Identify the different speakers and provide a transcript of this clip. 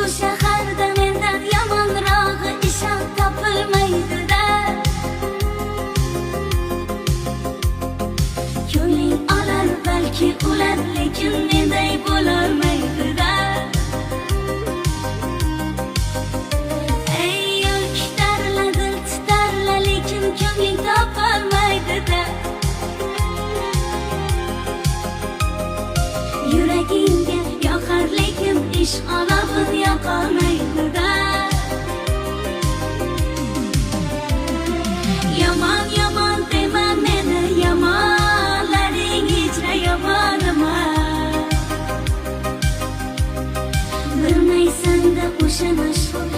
Speaker 1: shaharda mendan yomonrog'i ishon topilmaydi-da. Ko'ngling olar balki ular, lekin menday bo'lolmaydi-da. Ey yo'lkishlarla dil titarla, lekin ko'ngling topolmaydi-da. Yuragingga yoqar lekin ishq olovin yoqolmaydi-da. Yomon yomon dema meni, yomonlaring hechra yomon emas. Bilmaysan-da o'sha mashhur